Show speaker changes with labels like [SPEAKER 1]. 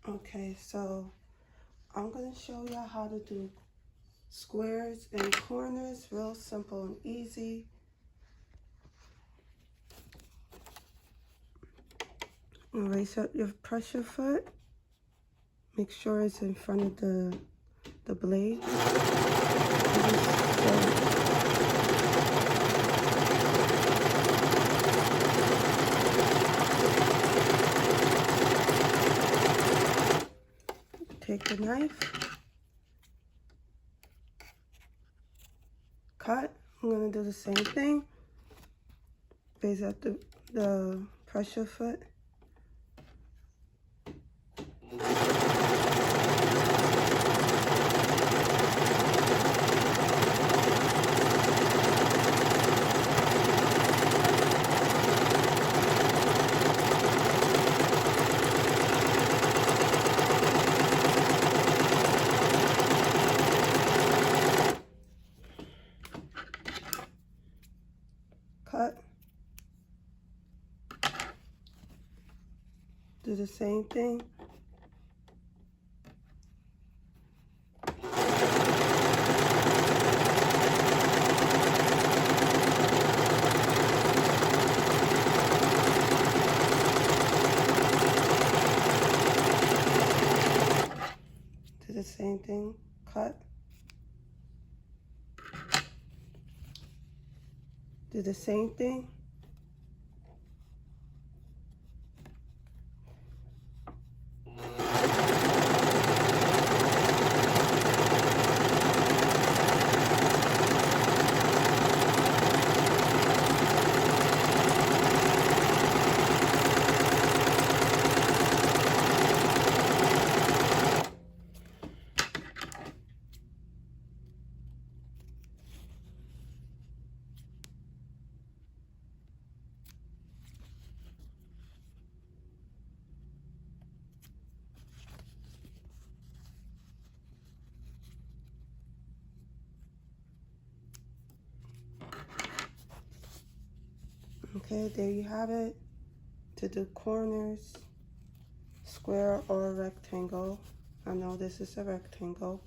[SPEAKER 1] Okay, so I'm going to show y'all how to do squares and corners, real simple and easy. Raise up your pressure foot. Make sure it's in front of the blade. Take the knife, cut. I'm going to do the same thing. Raise up the pressure foot. Cut. Do the same thing. Do the same thing. Cut. Do the same thing. Okay, there you have it. To do corners, square or rectangle. I know this is a rectangle.